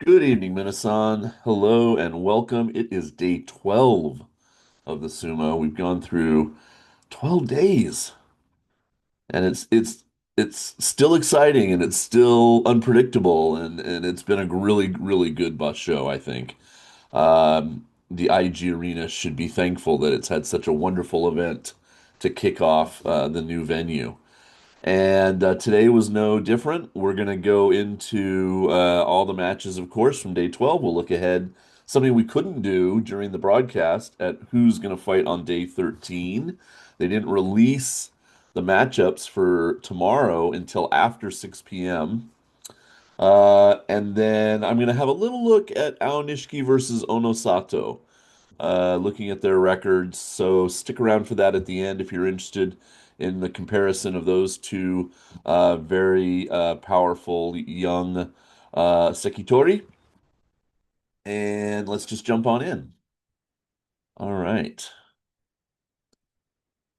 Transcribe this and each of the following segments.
Good evening, Minasan. Hello and welcome. It is day 12 of the sumo. We've gone through 12 days and it's still exciting and it's still unpredictable and it's been a really good bus show, I think. The IG Arena should be thankful that it's had such a wonderful event to kick off the new venue. And today was no different. We're going to go into all the matches, of course, from day 12. We'll look ahead. Something we couldn't do during the broadcast at who's going to fight on day 13. They didn't release the matchups for tomorrow until after 6 p.m. And then I'm going to have a little look at Aonishiki versus Onosato, looking at their records. So stick around for that at the end if you're interested in the comparison of those two very powerful young Sekitori. And let's just jump on in. All right.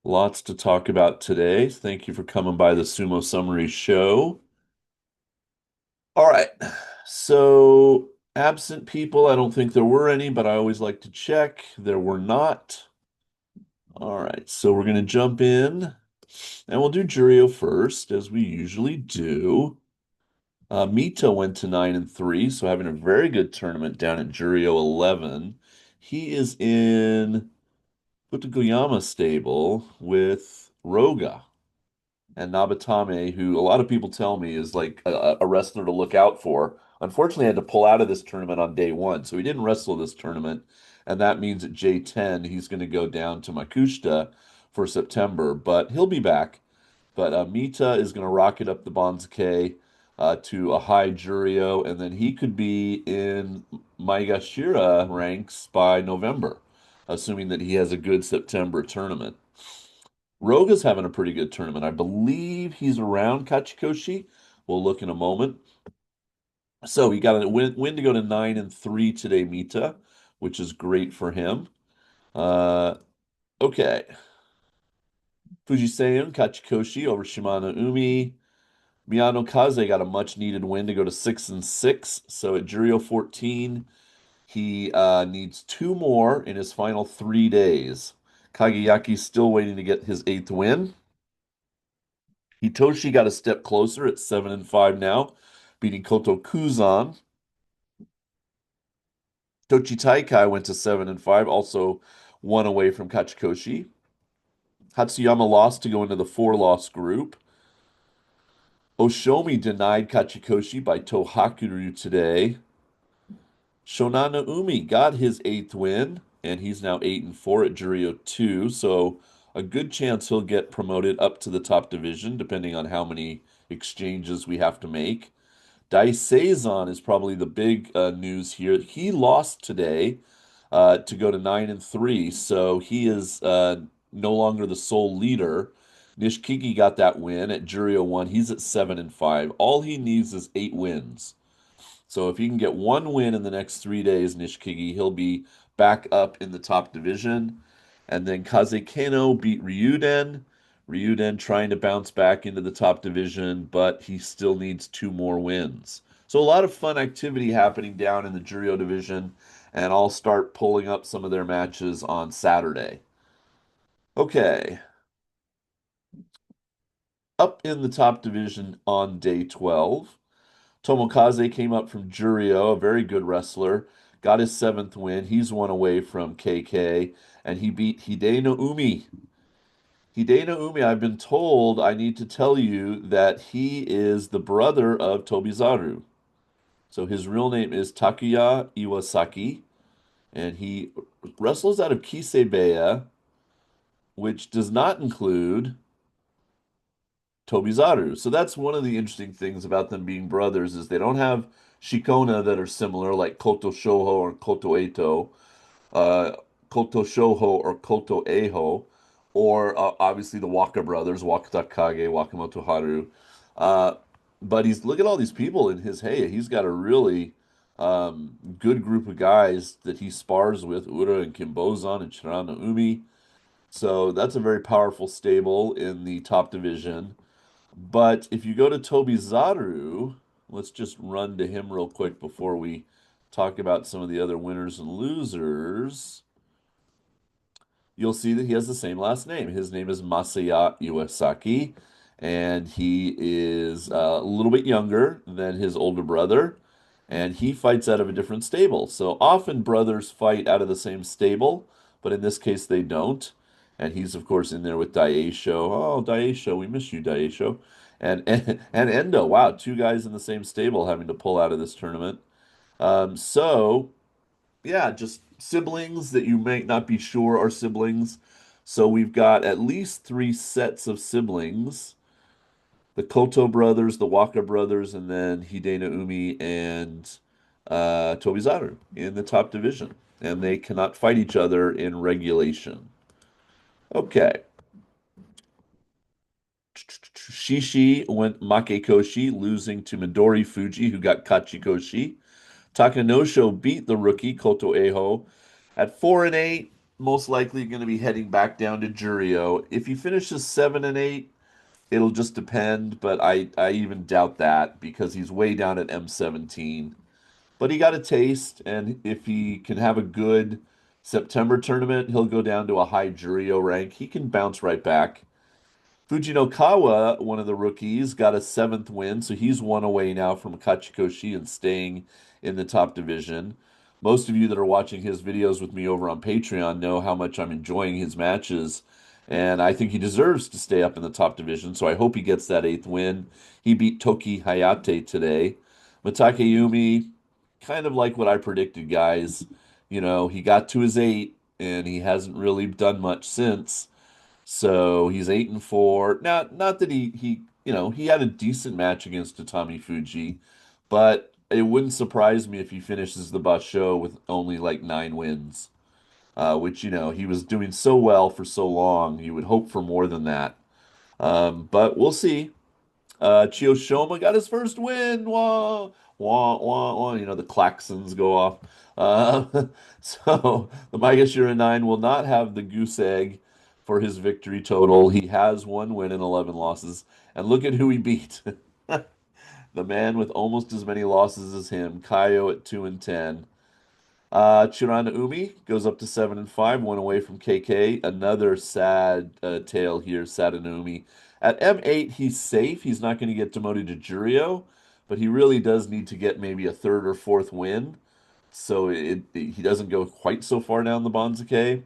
Lots to talk about today. Thank you for coming by the Sumo Summary Show. All right. So, absent people, I don't think there were any, but I always like to check. There were not. All right. So, we're going to jump in and we'll do Juryo first, as we usually do. Mito went to 9-3, so having a very good tournament down at Juryo 11. He is in Futagoyama stable with Roga and Nabatame, who a lot of people tell me is like a wrestler to look out for. Unfortunately, I had to pull out of this tournament on day one, so he didn't wrestle this tournament, and that means at J10 he's going to go down to Makushita for September, but he'll be back. But Mita is going to rocket up the Banzuke to a high Juryo, and then he could be in Maegashira ranks by November, assuming that he has a good September tournament. Roga's having a pretty good tournament. I believe he's around Kachikoshi. We'll look in a moment. So he got a win to go to 9-3 today, Mita, which is great for him. Uh, okay. Fujisein Kachikoshi over Shimano Umi. Miyano Kaze got a much needed win to go to 6-6. So at Juryo 14, he needs two more in his final 3 days. Kageyaki's still waiting to get his eighth win. Hitoshi got a step closer at 7-5 now, beating Koto Kuzan. Tochi Taikai went to 7-5, also one away from Kachikoshi. Hatsuyama lost to go into the four-loss group. Oshomi denied Kachikoshi by Tohakuryu today. Shonana Umi got his eighth win, and he's now 8-4 at Juryo 2. So a good chance he'll get promoted up to the top division, depending on how many exchanges we have to make. Daiseisan is probably the big news here. He lost today to go to 9-3, so he is no longer the sole leader. Nishikigi got that win at Juryo 1. He's at 7-5. All he needs is 8 wins. So if he can get one win in the next 3 days, Nishikigi, he'll be back up in the top division. And then Kaze Kano beat Ryuden. Ryuden trying to bounce back into the top division, but he still needs two more wins. So a lot of fun activity happening down in the Juryo division, and I'll start pulling up some of their matches on Saturday. Okay, up in the top division on day 12. Tomokaze came up from Juryo, a very good wrestler, got his seventh win. He's one away from KK, and he beat Hideno Umi. Hideno Umi, I've been told I need to tell you that he is the brother of Tobizaru. So his real name is Takuya Iwasaki, and he wrestles out of Kisebeya, which does not include Tobizaru. So that's one of the interesting things about them being brothers is they don't have Shikona that are similar, like Koto Shoho or Koto Eito, uh, Koto Shoho or Koto Eiho, or obviously the Waka brothers, Wakata Kage, Wakamoto Haru. Uh, but he's look at all these people in his hey, he's got a really good group of guys that he spars with, Ura and Kimbozan and Shirano Umi. So that's a very powerful stable in the top division. But if you go to Tobizaru, let's just run to him real quick before we talk about some of the other winners and losers. You'll see that he has the same last name. His name is Masaya Iwasaki, and he is a little bit younger than his older brother, and he fights out of a different stable. So often brothers fight out of the same stable, but in this case they don't. And he's of course in there with Daisho. Oh, Daisho, we miss you, Daisho. And Endo. Wow, two guys in the same stable having to pull out of this tournament. So yeah, just siblings that you may not be sure are siblings. So we've got at least three sets of siblings. The Koto brothers, the Waka brothers, and then Hidena Umi and Tobizaru in the top division. And they cannot fight each other in regulation. Okay. Shishi went Makekoshi, losing to Midori Fuji, who got Kachikoshi. Takanosho beat the rookie Koto Eho at 4-8. Most likely going to be heading back down to Juryo. If he finishes 7-8, it'll just depend, but I even doubt that because he's way down at M17. But he got a taste, and if he can have a good September tournament, he'll go down to a high Juryo rank. He can bounce right back. Fujinokawa, one of the rookies, got a seventh win, so he's one away now from Kachikoshi and staying in the top division. Most of you that are watching his videos with me over on Patreon know how much I'm enjoying his matches, and I think he deserves to stay up in the top division, so I hope he gets that eighth win. He beat Toki Hayate today. Matakeyumi, kind of like what I predicted, guys. You know, he got to his eight, and he hasn't really done much since. So he's 8-4. Now, not that he had a decent match against Tatami Fuji, but it wouldn't surprise me if he finishes the Basho with only like 9 wins. Which, he was doing so well for so long. You would hope for more than that. But we'll see. Chiyoshima got his first win. Wah, wah, wah, wah. The klaxons go off. So the Maegashira 9 will not have the goose egg for his victory total. He has 1 win and 11 losses. And look at who he beat. The man with almost as many losses as him, Kaio at 2-10. Chirana Umi goes up to 7-5, one away from KK. Another sad tale here, Sadanumi. At M8, he's safe. He's not going to get demoted to Juryo, but he really does need to get maybe a third or fourth win, so he doesn't go quite so far down the Banzuke.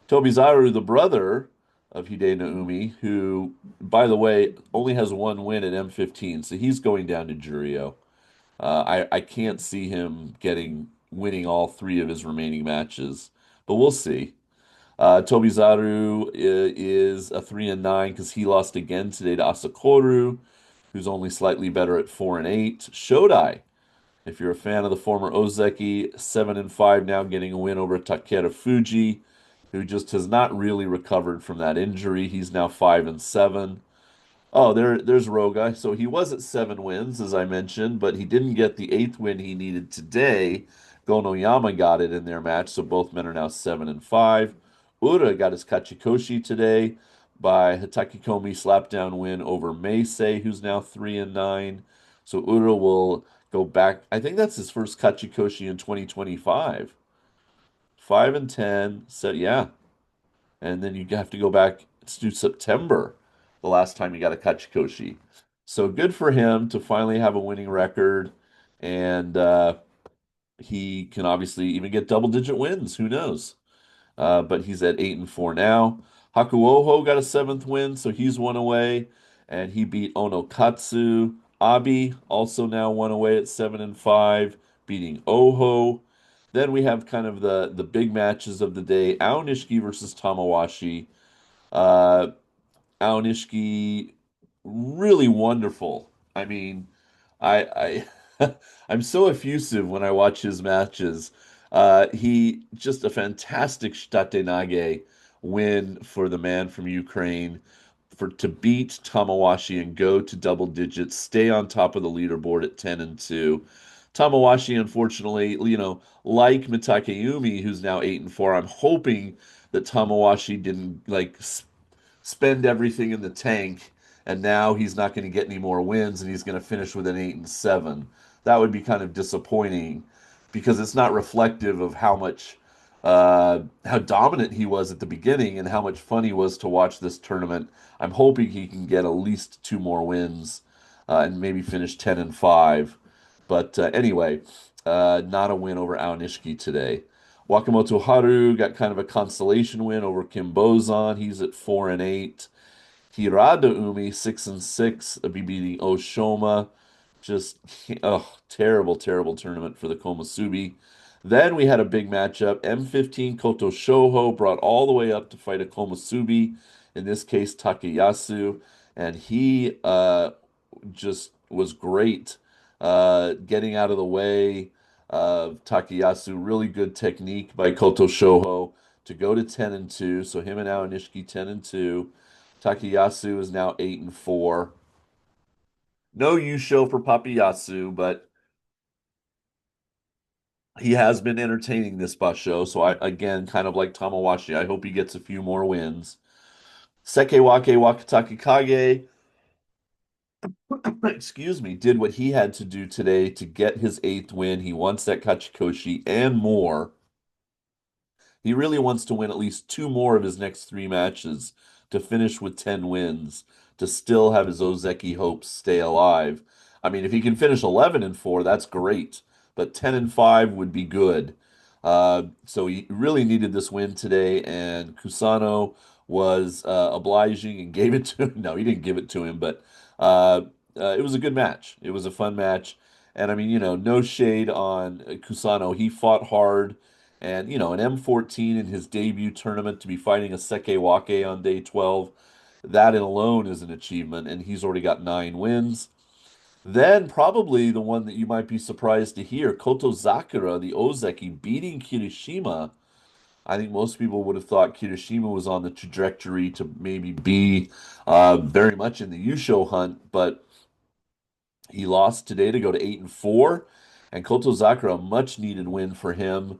Tobizaru, the brother of Hidena Umi, who, by the way, only has 1 win at M15, so he's going down to Juryo. I can't see him winning all three of his remaining matches, but we'll see. Tobizaru is a 3-9 because he lost again today to Asakoru, who's only slightly better at 4-8. Shodai, if you're a fan of the former Ozeki, 7-5 now, getting a win over Takeda Fuji, who just has not really recovered from that injury. He's now 5-7. Oh, there's Roga. So he was at 7 wins, as I mentioned, but he didn't get the eighth win he needed today. Gonoyama got it in their match, so both men are now 7-5. Ura got his Kachikoshi today by Hitakikomi slapdown win over Meisei, who's now 3-9. So Ura will go back. I think that's his first Kachikoshi in 2025. 5-10. So yeah, and then you have to go back to September, the last time he got a Kachikoshi. So good for him to finally have a winning record, and he can obviously even get double-digit wins. Who knows? But he's at 8-4 now. Hakuoho got a seventh win, so he's one away, and he beat Onokatsu. Abi also now one away at 7-5, beating Oho. Then we have kind of the big matches of the day: Aonishiki versus Tamawashi. Uh, Aonishiki, really wonderful. I mean, I'm so effusive when I watch his matches. He just a fantastic Shitate Nage win for the man from Ukraine to beat Tamawashi and go to double digits, stay on top of the leaderboard at 10-2. Tamawashi, unfortunately, like Mitakeyumi, who's now 8-4, I'm hoping that Tamawashi didn't spend everything in the tank and now he's not going to get any more wins and he's going to finish with an 8-7. That would be kind of disappointing because it's not reflective of how dominant he was at the beginning and how much fun he was to watch this tournament. I'm hoping he can get at least two more wins and maybe finish 10-5. But anyway, not a win over Aonishiki today. Wakamoto Haru got kind of a consolation win over Kim Bozan. He's at 4-8. Hirada Umi 6-6, beating Oshoma. Just terrible, terrible tournament for the Komusubi. Then we had a big matchup. M15 Koto Shoho brought all the way up to fight a Komusubi, in this case Takayasu, and he just was great, getting out of the way of Takayasu. Really good technique by Koto Shoho to go to 10-2. So him and Aonishiki 10-2. Takayasu is now 8-4. No Yusho for Papayasu, but he has been entertaining this Basho. So I again, kind of like Tamawashi, I hope he gets a few more wins. Sekewake Wakatake Kage, excuse me, did what he had to do today to get his eighth win. He wants that Kachikoshi and more. He really wants to win at least two more of his next three matches to finish with 10 wins, to still have his Ozeki hopes stay alive. I mean, if he can finish 11-4, that's great, but 10-5 would be good. So he really needed this win today, and Kusano was obliging and gave it to him. No, he didn't give it to him, but it was a good match. It was a fun match. And I mean, no shade on Kusano. He fought hard. And, an M14 in his debut tournament to be fighting a Sekewake on day 12, that alone is an achievement, and he's already got 9 wins. Then probably the one that you might be surprised to hear, Koto Zakura, the Ozeki, beating Kirishima. I think most people would have thought Kirishima was on the trajectory to maybe be very much in the Yusho hunt, but he lost today to go to 8-4, and Koto Zakura, a much needed win for him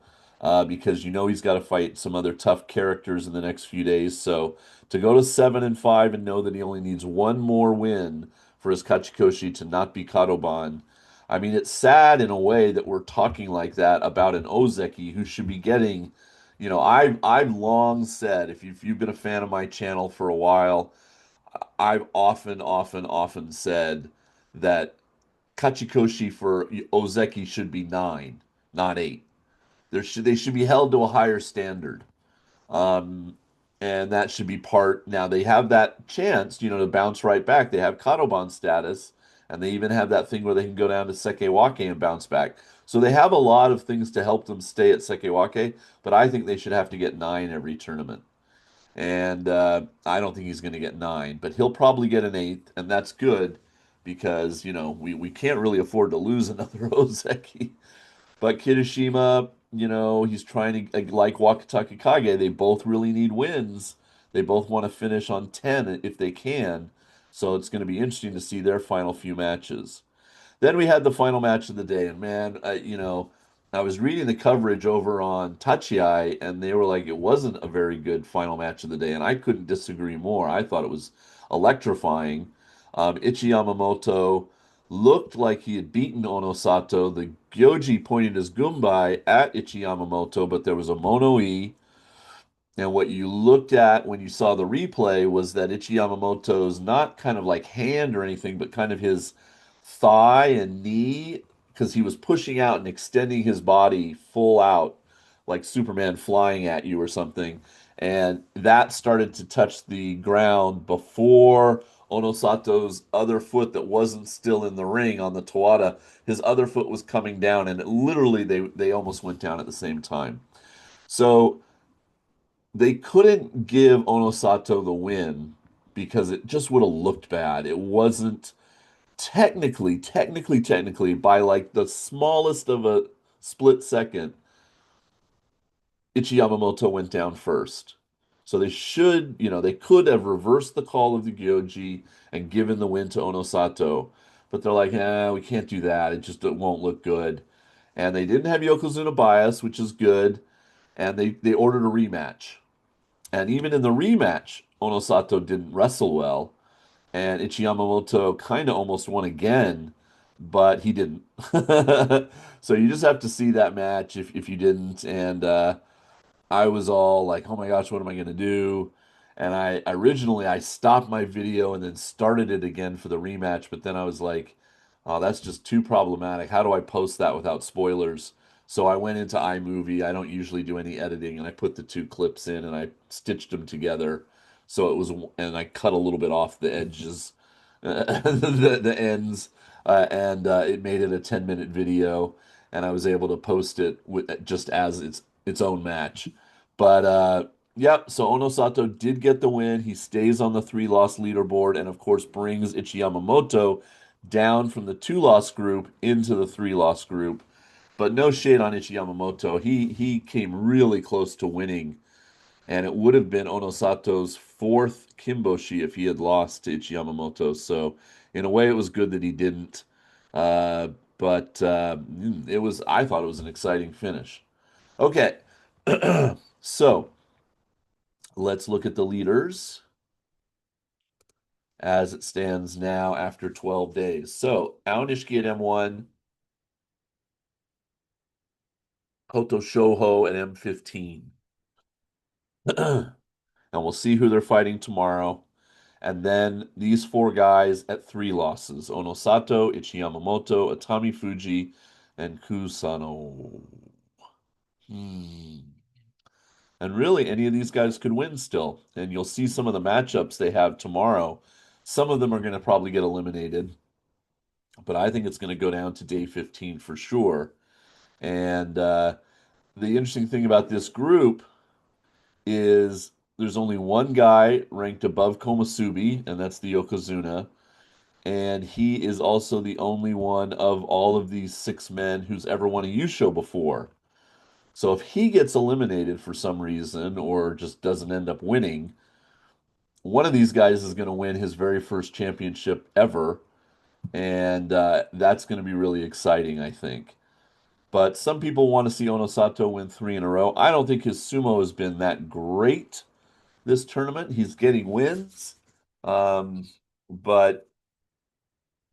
because he's got to fight some other tough characters in the next few days. So to go to 7-5 and know that he only needs one more win for his Kachikoshi to not be Kadoban. I mean, it's sad in a way that we're talking like that about an Ozeki who should be getting. I've long said, if you've been a fan of my channel for a while, I've often, often, often said that Kachikoshi for Ozeki should be 9, not 8. They should be held to a higher standard. Um, and that should be part. Now they have that chance, to bounce right back. They have Kadoban status, and they even have that thing where they can go down to Sekewake and bounce back. So they have a lot of things to help them stay at Sekewake, but I think they should have to get 9 every tournament. And I don't think he's going to get 9, but he'll probably get an eighth, and that's good because we can't really afford to lose another Ozeki. But Kirishima, he's trying to like Wakatake Kage. They both really need wins. They both want to finish on 10 if they can. So it's going to be interesting to see their final few matches. Then we had the final match of the day, and man, I was reading the coverage over on Tachiai, and they were like, it wasn't a very good final match of the day, and I couldn't disagree more. I thought it was electrifying. Ichi Yamamoto looked like he had beaten Onosato. The Gyoji pointed his Gumbai at Ichi Yamamoto, but there was a Mono-E. And what you looked at when you saw the replay was that Ichi Yamamoto's not kind of like hand or anything, but kind of his thigh and knee, because he was pushing out and extending his body full out, like Superman flying at you or something. And that started to touch the ground before Onosato's other foot that wasn't still in the ring on the Tawada, his other foot was coming down, and literally they almost went down at the same time. So they couldn't give Onosato the win because it just would have looked bad. It wasn't technically, by like the smallest of a split second, Ichi Yamamoto went down first. So they could have reversed the call of the Gyoji and given the win to Onosato. But they're like, we can't do that. It won't look good. And they didn't have Yokozuna bias, which is good. And they ordered a rematch. And even in the rematch, Onosato didn't wrestle well. and Ichiyamamoto kind of almost won again, but he didn't. So you just have to see that match if you didn't. And I was all like, "Oh my gosh, what am I going to do?" And I originally I stopped my video and then started it again for the rematch, but then I was like, "Oh, that's just too problematic. How do I post that without spoilers?" So I went into iMovie. I don't usually do any editing, and I put the two clips in and I stitched them together. So it was, and I cut a little bit off the edges, the ends, and it made it a 10-minute video, and I was able to post it with, just as its own match. But yep, so Onosato did get the win. He stays on the three-loss leaderboard and of course brings Ichiyamamoto down from the two-loss group into the three-loss group. But no shade on Ichiyamamoto. He came really close to winning, and it would have been Onosato's fourth Kimboshi if he had lost to Ichiyamamoto. So in a way, it was good that he didn't. Uh, but it was I thought it was an exciting finish. Okay, so let's look at the leaders as it stands now after 12 days. So Aonishiki at M1, Hoto Shoho at M15. And we'll see who they're fighting tomorrow. And then these four guys at three losses: Onosato, Ichiyamamoto, Atami Fuji, and Kusano. Hmm. And really, any of these guys could win still. And you'll see some of the matchups they have tomorrow. Some of them are going to probably get eliminated, but I think it's going to go down to day 15 for sure. And the interesting thing about this group is there's only one guy ranked above Komusubi, and that's the Yokozuna. And he is also the only one of all of these six men who's ever won a Yusho before. So if he gets eliminated for some reason or just doesn't end up winning, one of these guys is going to win his very first championship ever, and that's going to be really exciting, I think. But some people want to see Onosato win three in a row. I don't think his sumo has been that great this tournament. He's getting wins, um, but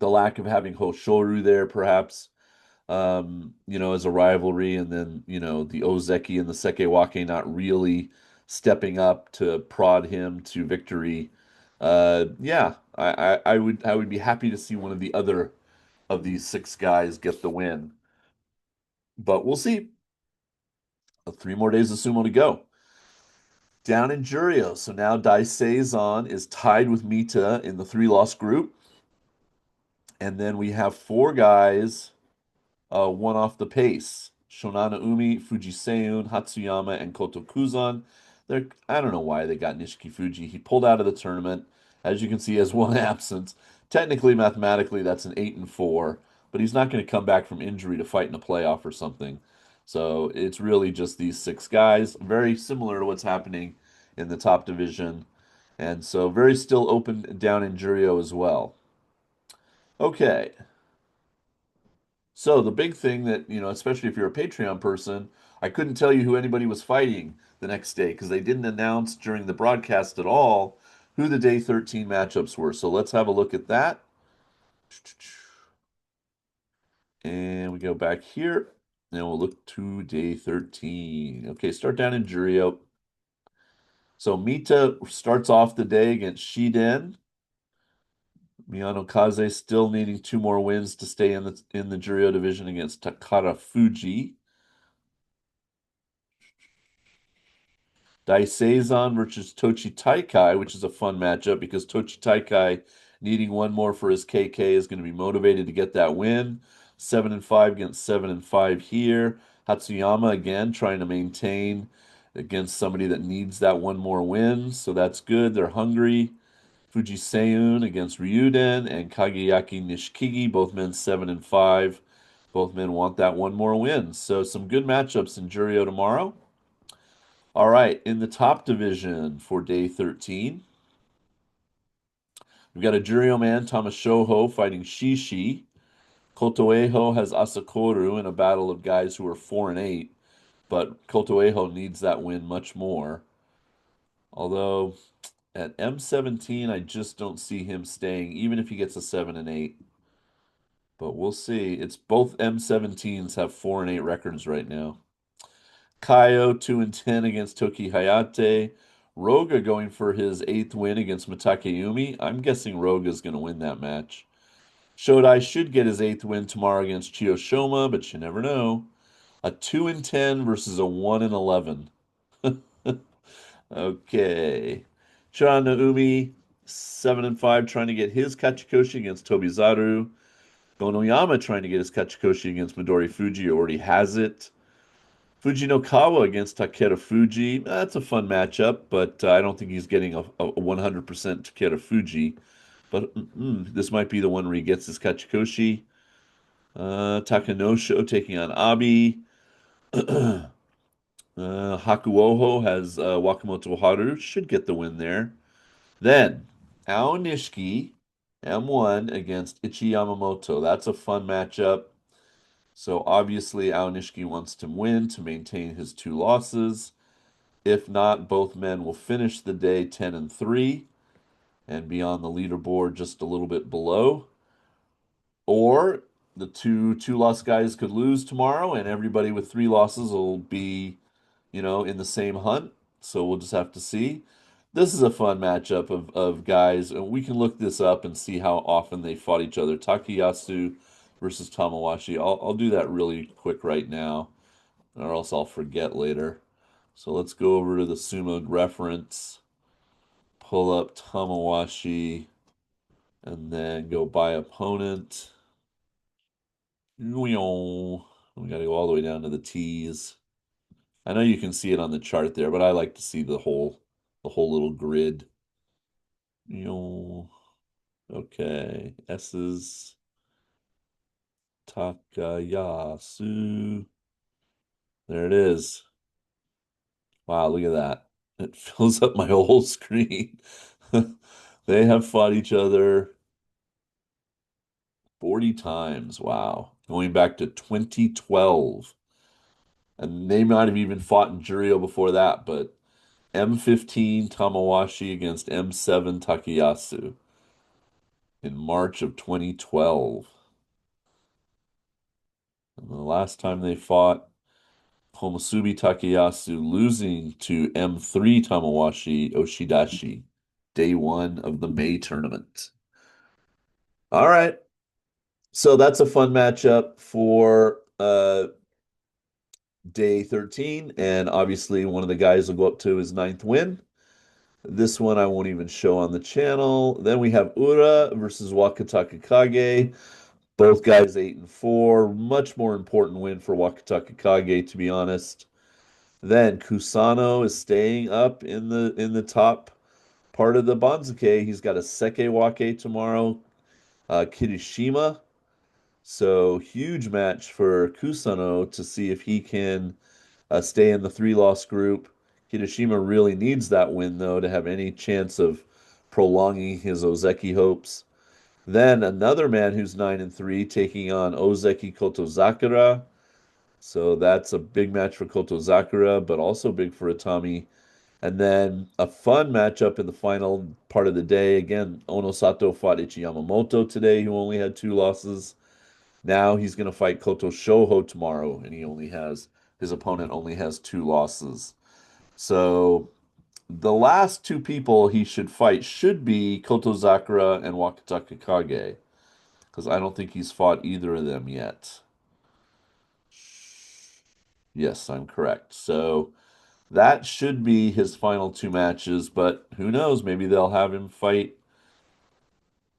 the lack of having Hoshoru there, perhaps, as a rivalry, and then, the Ozeki and the Sekewake not really stepping up to prod him to victory. Yeah, I would be happy to see one of the other of these six guys get the win, but we'll see. 3 more days of sumo to go. Down in Juryo, so now Daisei-zan is tied with Mita in the three-loss group, and then we have four guys one off the pace. Shonana Umi, Fujiseun, Hatsuyama, and Koto Kuzan. I don't know why they got Nishiki Fuji. He pulled out of the tournament. As you can see, he has one absence. Technically, mathematically, that's an 8-4, but he's not going to come back from injury to fight in a playoff or something. So it's really just these six guys, very similar to what's happening in the top division. And so very still open down in Juryo as well. Okay, so the big thing that, especially if you're a Patreon person, I couldn't tell you who anybody was fighting the next day because they didn't announce during the broadcast at all who the day 13 matchups were. So let's have a look at that. And we go back here and we'll look to day 13. Okay, start down in Juryo. So Mita starts off the day against Shiden. Miyano Kaze still needing two more wins to stay in the Juryo division against Takara Fuji. Daisei-zan versus Tochi Taikai, which is a fun matchup because Tochi Taikai, needing one more for his KK, is going to be motivated to get that win. 7-5 against 7-5 here. Hatsuyama again trying to maintain against somebody that needs that one more win, so that's good. They're hungry. Fujiseun against Ryuden and Kageyaki Nishikigi, both men 7-5. Both men want that one more win. So some good matchups in Juryo tomorrow. All right, in the top division for day 13, we've got a Juryo man, Tamashoho, fighting Shishi. Kotoeho has Asakoru in a battle of guys who are 4-8, but Kotoeho needs that win much more. Although, At M17, I just don't see him staying, even if he gets a 7 and 8. But we'll see. It's both M17s have 4 and 8 records right now. Kaio 2 and 10 against Toki Hayate. Roga going for his 8th win against Matakeyumi. I'm guessing Roga's going to win that match. Shodai should get his 8th win tomorrow against Chiyoshoma, but you never know. A 2 and 10 versus a 1 and 11. Okay. Shira Naomi, 7 and 5, trying to get his Kachikoshi against Tobizaru. Gonoyama trying to get his Kachikoshi against Midori Fuji, already has it. Fujinokawa against Takeda Fuji. That's a fun matchup, but I don't think he's getting a 100% Takeda Fuji. But this might be the one where he gets his Kachikoshi. Takanosho taking on Abi. Hakuoho has Wakamoto Haru. Should get the win there. Then, Aonishiki, M1 against Ichi Yamamoto. That's a fun matchup. So obviously, Aonishiki wants to win to maintain his 2 losses. If not, both men will finish the day 10 and 3 and be on the leaderboard just a little bit below. Or the two loss guys could lose tomorrow, and everybody with 3 losses will be, in the same hunt. So we'll just have to see. This is a fun matchup of guys, and we can look this up and see how often they fought each other. Takayasu versus Tamawashi. I'll do that really quick right now, or else I'll forget later. So let's go over to the Sumo reference, pull up Tamawashi, and then go by opponent. We got to go all the way down to the T's. I know you can see it on the chart there, but I like to see the whole little grid. Okay, S's Takayasu. There it is. Wow, look at that. It fills up my whole screen. They have fought each other 40 times. Wow. Going back to 2012. And they might have even fought in Juryo before that, but M15 Tamawashi against M7 Takayasu in March of 2012. And the last time they fought, Komusubi Takayasu losing to M3 Tamawashi Oshidashi, day 1 of the May tournament. All right. So that's a fun matchup for day 13. And obviously, one of the guys will go up to his 9th win. This one I won't even show on the channel. Then we have Ura versus Wakataka Kage. Both guys 8 and 4. Much more important win for Wakataka Kage, to be honest. Then Kusano is staying up in the top part of the Banzuke. He's got a Sekewake tomorrow. Kirishima. So huge match for Kusano to see if he can stay in the 3-loss group. Kirishima really needs that win, though, to have any chance of prolonging his Ozeki hopes. Then another man who's 9 and 3 taking on Ozeki Kotozakura. So that's a big match for Kotozakura, but also big for Itami. And then a fun matchup in the final part of the day. Again, Onosato fought Ichi Yamamoto today, who only had 2 losses. Now he's going to fight Koto Shoho tomorrow, and his opponent only has 2 losses. So the last 2 people he should fight should be Kotozakura and Wakataka Kage, because I don't think he's fought either of them yet. Yes, I'm correct. So that should be his final 2 matches, but who knows? Maybe they'll have him fight.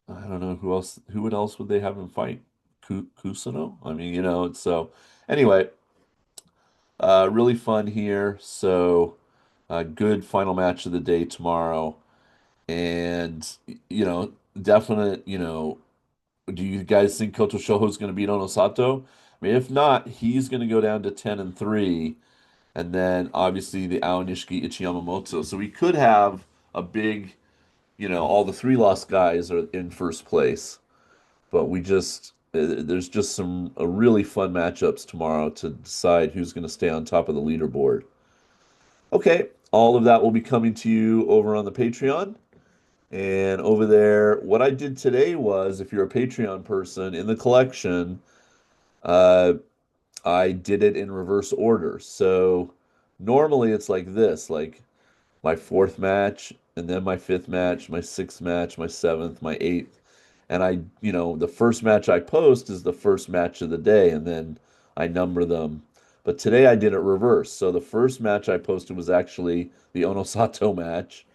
I don't know who else. Who else would they have him fight? Kusano? I mean, so anyway, really fun here. So, good final match of the day tomorrow. And, definite, do you guys think Koto Shoho is going to beat Onosato? I mean, if not, he's going to go down to 10 and 3. And then obviously the Aonishiki Ichi Yamamoto. So we could have a big, all the 3-loss guys are in first place. But there's just some really fun matchups tomorrow to decide who's going to stay on top of the leaderboard. Okay, all of that will be coming to you over on the Patreon. And over there, what I did today was, if you're a Patreon person in the collection, uh, I did it in reverse order. So normally it's like this, like my fourth match, and then my fifth match, my sixth match, my seventh, my eighth. And the first match I post is the first match of the day, and then I number them. But today I did it reverse. So the first match I posted was actually the Onosato match,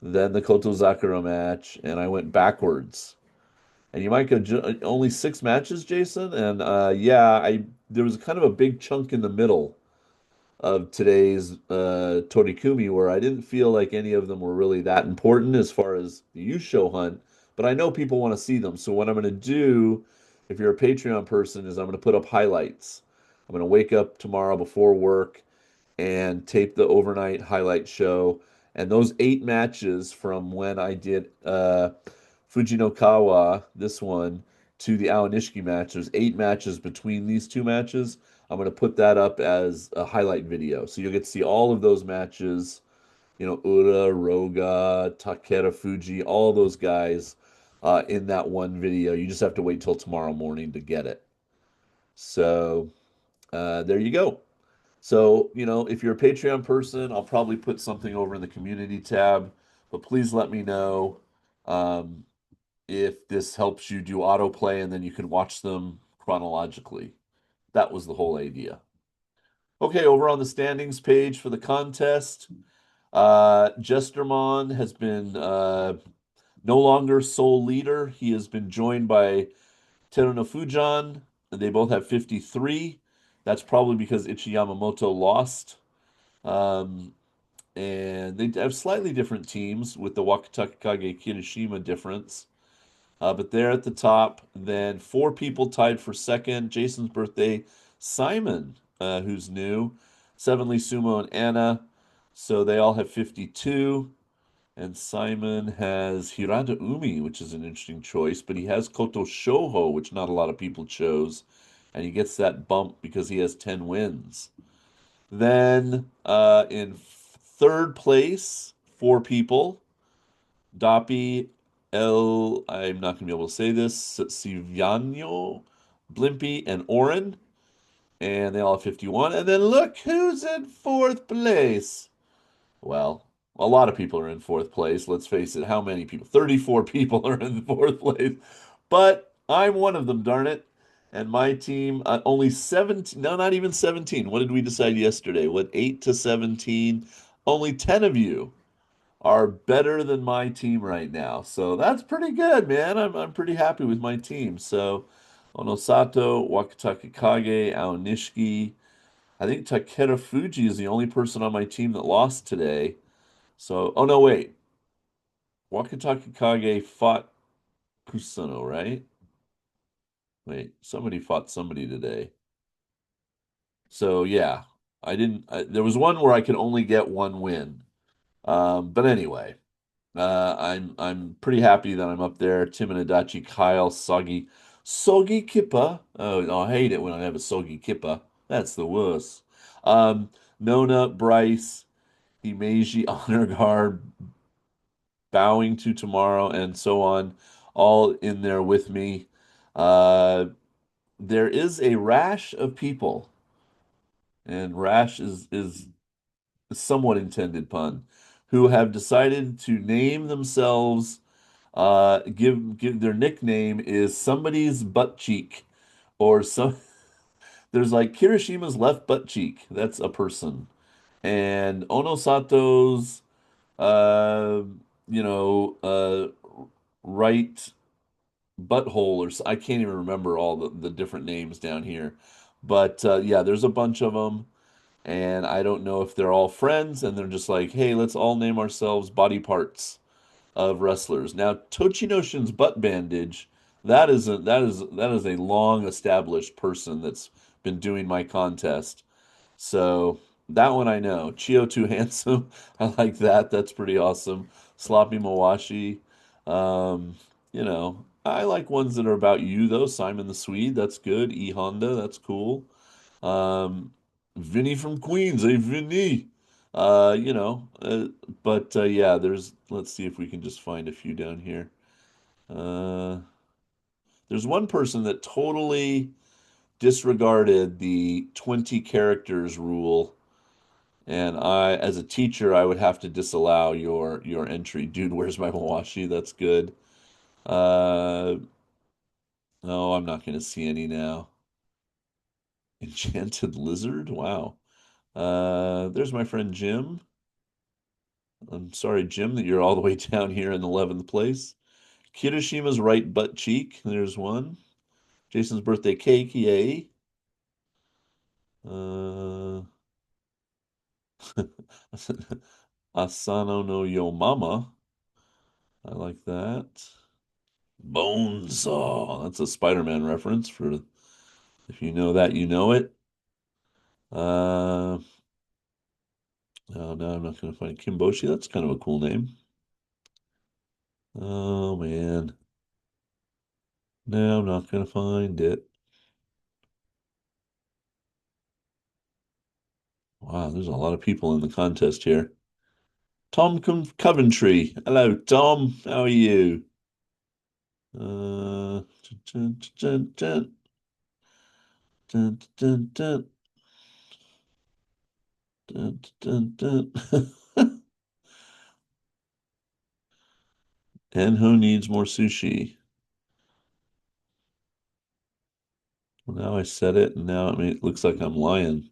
then the Kotozakura match, and I went backwards. And you might go only six matches, Jason. And yeah, I there was kind of a big chunk in the middle of today's Torikumi where I didn't feel like any of them were really that important as far as the Yusho hunt, but I know people want to see them. So what I'm going to do, if you're a Patreon person, is I'm going to put up highlights. I'm going to wake up tomorrow before work and tape the overnight highlight show. And those eight matches from when I did Fujinokawa, this one, to the Aonishiki match, there's eight matches between these two matches. I'm going to put that up as a highlight video. So you'll get to see all of those matches, Ura, Roga, Takeda Fuji, all those guys in that one video. You just have to wait till tomorrow morning to get it. So there you go. So, if you're a Patreon person, I'll probably put something over in the community tab, but please let me know um, if this helps you do autoplay and then you can watch them chronologically. That was the whole idea. Okay, over on the standings page for the contest, Jestermon has been no longer sole leader. He has been joined by Teruno Fujan. They both have 53. That's probably because Ichi Yamamoto lost. Um, and they have slightly different teams with the Wakatakage Kirishima difference. But they're at the top. Then four people tied for second. Jason's birthday, Simon, who's new, Sevenly Sumo and Anna. So they all have 52. And Simon has Hirata Umi, which is an interesting choice, but he has Koto Shoho, which not a lot of people chose. And he gets that bump because he has 10 wins. Then in third place, four people. Doppy, I'm not going to be able to say this, Siviano, Blimpy, and Oren. And they all have 51. And then look who's in fourth place. Well, a lot of people are in fourth place. Let's face it, how many people? 34 people are in fourth place. But I'm one of them, darn it. And my team, only 17, no, not even 17. What did we decide yesterday? What, 8 to 17? Only 10 of you are better than my team right now. So that's pretty good, man. I'm pretty happy with my team. So Onosato, Wakataka Kage, Aonishiki. I think Takeda Fuji is the only person on my team that lost today. So, oh no, wait. Wakataka Kage fought Kusano, right? Wait, somebody fought somebody today. So yeah, there was one where I could only get one win. But anyway, I'm pretty happy that I'm up there. Tim and Adachi, Kyle, Soggy Kippa. Oh, I hate it when I have a Soggy Kippa. That's the worst. Um, Nona, Bryce, Himeji, Honor Guard, Bowing to Tomorrow, and so on, all in there with me. Uh, there is a rash of people, and rash is a somewhat intended pun, who have decided to name themselves. Give their nickname is somebody's butt cheek, or some. There's like Kirishima's left butt cheek. That's a person, and Onosato's, uh, right butthole, or I can't even remember all the different names down here. But yeah, there's a bunch of them, and I don't know if they're all friends and they're just like, hey, let's all name ourselves body parts of wrestlers. Now, Tochinoshin's butt bandage, that is a long established person that's been doing my contest. So that one I know. Chio Too Handsome, I like that. That's pretty awesome. Sloppy Mawashi. I like ones that are about you though. Simon the Swede, that's good. E Honda, that's cool. Um, Vinny from Queens, hey Vinny. You know, but yeah, let's see if we can just find a few down here. Uh, there's one person that totally disregarded the 20 characters rule, and as a teacher, I would have to disallow your entry. Dude, where's my Mawashi? That's good. Uh, no, I'm not going to see any now. Enchanted Lizard? Wow. There's my friend Jim. I'm sorry, Jim, that you're all the way down here in 11th place. Kirishima's right butt cheek. There's one. Jason's birthday cake. Yay. Uh, Asano no Yo Mama. I like that. Bonesaw. That's a Spider-Man reference for if you know that, you know it. Oh, no, I'm not going to find Kimboshi. That's kind of a cool name. Oh, man. No, I'm not going to find it. Wow, there's a lot of people in the contest here. Tom Coventry. Hello, Tom. How are you? Dun, dun, dun, dun, dun, dun, dun, dun, dun, dun. And who needs more sushi? Well, now I said it, and now it looks like I'm lying.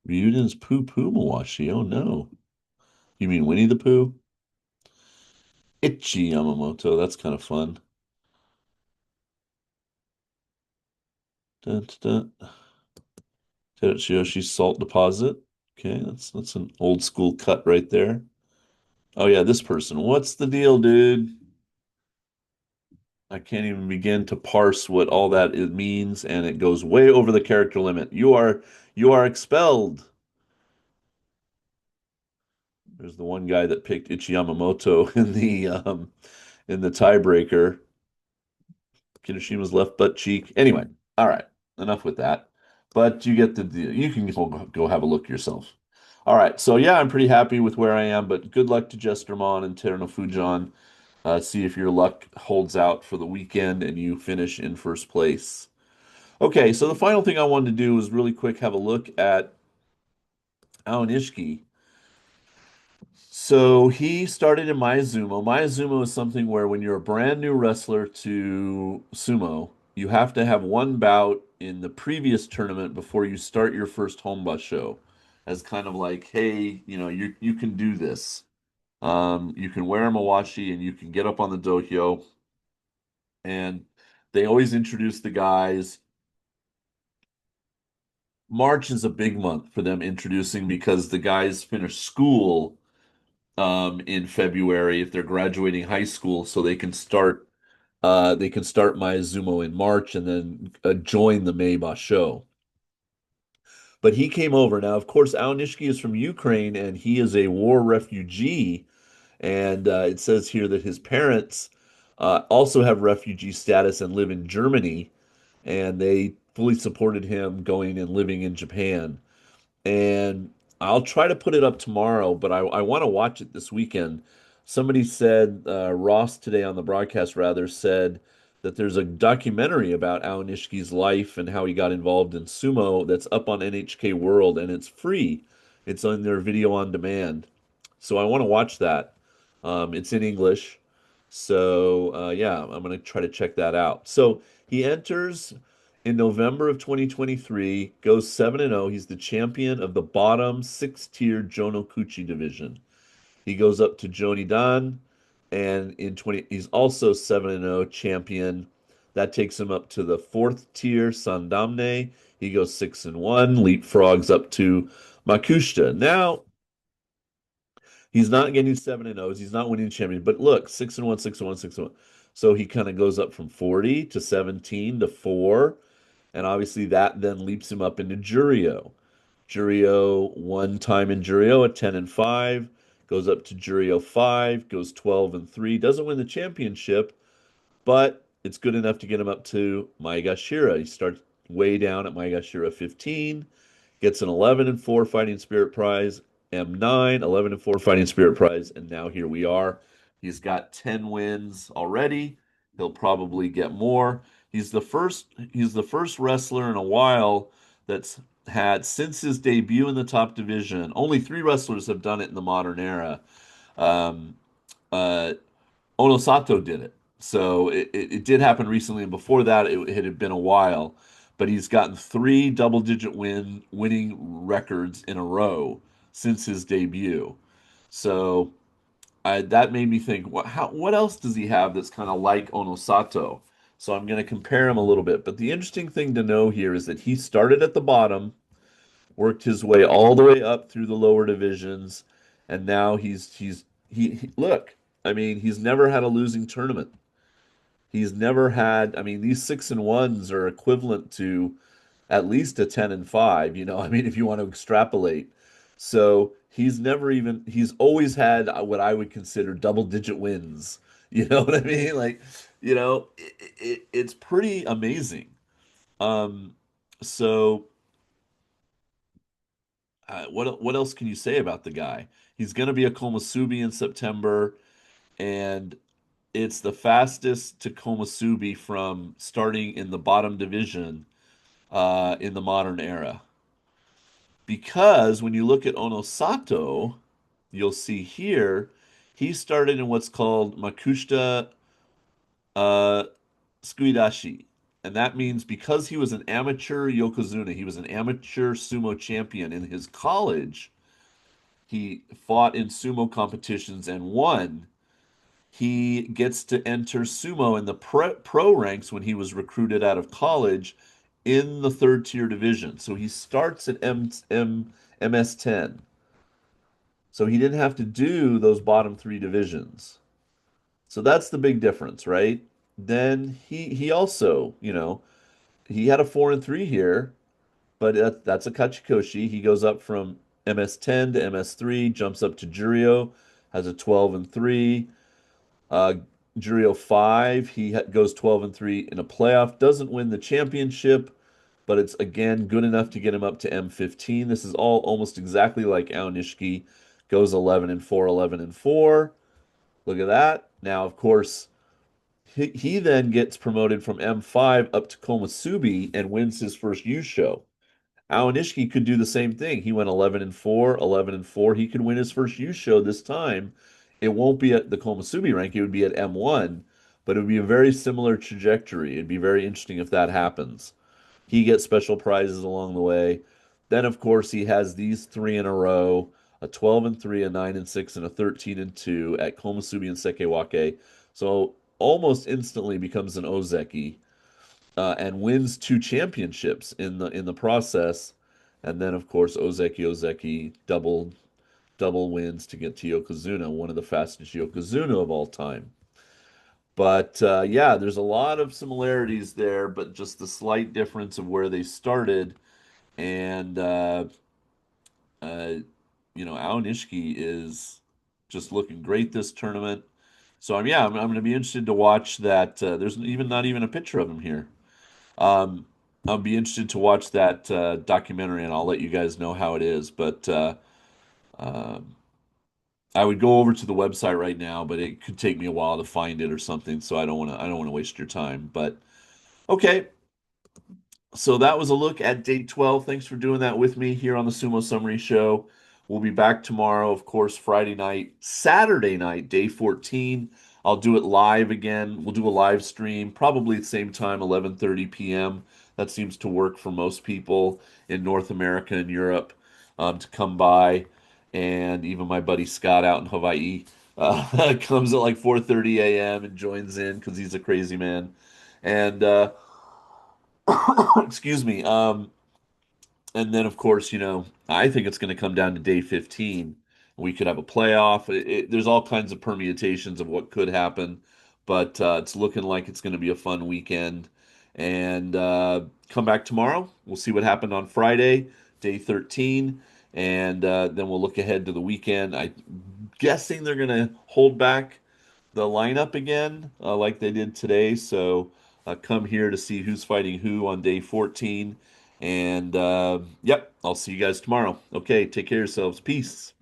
Ryuden's Poo Poo Mawashi. Oh no. You mean Winnie the Pooh? Ichi Yamamoto. That's kind of fun. Dun, dun, dun. Terutsuyoshi Salt Deposit. Okay, that's an old school cut right there. Oh yeah, this person. What's the deal, dude? I can't even begin to parse what all that it means, and it goes way over the character limit. You are expelled. There's the one guy that picked Ichi Yamamoto in the tiebreaker. Kirishima's left butt cheek. Anyway, all right, enough with that. But you get the deal. You can go have a look yourself. All right, so yeah, I'm pretty happy with where I am, but good luck to Jestermon and Terno Fujan. See if your luck holds out for the weekend and you finish in first place. Okay, so the final thing I wanted to do was really quick have a look at Aonishiki. So he started in Miyazumo. Miyazumo is something where when you're a brand new wrestler to sumo, you have to have one bout in the previous tournament before you start your first home bus show, as kind of like, hey, you can do this. You can wear a mawashi and you can get up on the dohyo. And they always introduce the guys. March is a big month for them introducing because the guys finish school in February if they're graduating high school, so they can start Miyazumo in March and then join the May Basho. But he came over. Now, of course, Aonishiki is from Ukraine and he is a war refugee. And it says here that his parents also have refugee status and live in Germany, and they fully supported him going and living in Japan. And I'll try to put it up tomorrow, but I want to watch it this weekend. Somebody said, Ross today on the broadcast rather said that there's a documentary about Aonishiki's life and how he got involved in sumo that's up on NHK World and it's free. It's on their video on demand. So I want to watch that. It's in English. So yeah, I'm going to try to check that out. So he enters in November of 2023, goes 7-0. He's the champion of the bottom six-tier Jonokuchi division. He goes up to Jonidan, and he's also 7-0 champion. That takes him up to the fourth tier Sandamne. He goes 6-1, leapfrogs up to Makushita. Now he's not getting 7-0s. He's not winning champion. But look, 6-1, 6-1, 6-1. So he kind of goes up from 40 to 17 to 4. And obviously that then leaps him up into Juryo. Juryo one time in Juryo at 10-5, goes up to Juryo 5, goes 12-3, doesn't win the championship, but it's good enough to get him up to Maegashira. He starts way down at Maegashira 15. gets an 11 and 4 Fighting Spirit prize, M9, 11 and 4 Fighting Spirit prize, and now here we are. He's got 10 wins already. He'll probably get more. He's the first wrestler in a while that's had since his debut in the top division. Only three wrestlers have done it in the modern era. Um, uh, Onosato did it. So it did happen recently, and before that, it had been a while. But he's gotten three double-digit winning records in a row since his debut. So that made me think, what else does he have that's kind of like Onosato? So I'm going to compare him a little bit. But the interesting thing to know here is that he started at the bottom, worked his way all the way up through the lower divisions, and now look. I mean, he's never had a losing tournament. He's never had. I mean, these 6-1s are equivalent to at least a 10-5. I mean, if you want to extrapolate. So he's always had what I would consider double-digit wins. You know what I mean? Like, it's pretty amazing. Um, so what else can you say about the guy? He's going to be a Komusubi in September, and it's the fastest to Komusubi from starting in the bottom division in the modern era. Because when you look at Onosato, you'll see here he started in what's called Makushita uh, Skuidashi. And that means because he was an amateur Yokozuna, he was an amateur sumo champion in his college. He fought in sumo competitions and won. He gets to enter sumo in the pro ranks when he was recruited out of college in the third tier division. So he starts at MS10. So he didn't have to do those bottom three divisions. So that's the big difference, right? Then he also, he had a 4-3 here, but that's a Kachikoshi. He goes up from MS10 to MS3, jumps up to Juryo, has a 12-3. Uh, Juryo 5, goes 12-3 in a playoff, doesn't win the championship, but it's again good enough to get him up to M15. This is all almost exactly like Aonishiki, goes 11-4, 11-4. Look at that. Now, of course, he then gets promoted from M5 up to Komusubi and wins his first U show. Aonishiki could do the same thing. He went 11-4, 11-4. He could win his first U show this time. It won't be at the Komusubi rank, it would be at M1, but it would be a very similar trajectory. It'd be very interesting if that happens. He gets special prizes along the way. Then, of course, he has these three in a row, a 12-3, a 9-6, and a 13-2 at Komusubi and Sekewake. So almost instantly becomes an Ozeki and wins two championships in the process. And then, of course, Ozeki double wins to get to Yokozuna, one of the fastest Yokozuna of all time. But yeah, there's a lot of similarities there, but just the slight difference of where they started. And uh, Aonishiki is just looking great this tournament. So I'm going to be interested to watch that. There's even not even a picture of him here. Um, I'll be interested to watch that documentary, and I'll let you guys know how it is. But um I would go over to the website right now, but it could take me a while to find it or something. So I don't want to waste your time. But okay, so that was a look at day 12. Thanks for doing that with me here on the Sumo Summary Show. We'll be back tomorrow, of course, Friday night, Saturday night, day 14. I'll do it live again. We'll do a live stream, probably at the same time, 11:30 p.m. That seems to work for most people in North America and Europe to come by. And even my buddy Scott out in Hawaii comes at like 4:30 a.m. and joins in because he's a crazy man. And excuse me. And then, of course, I think it's going to come down to day 15. We could have a playoff. There's all kinds of permutations of what could happen, but it's looking like it's going to be a fun weekend. And come back tomorrow. We'll see what happened on Friday, day 13, and then we'll look ahead to the weekend. I'm guessing they're going to hold back the lineup again, like they did today. So come here to see who's fighting who on day 14. And yep, I'll see you guys tomorrow. Okay, take care of yourselves. Peace.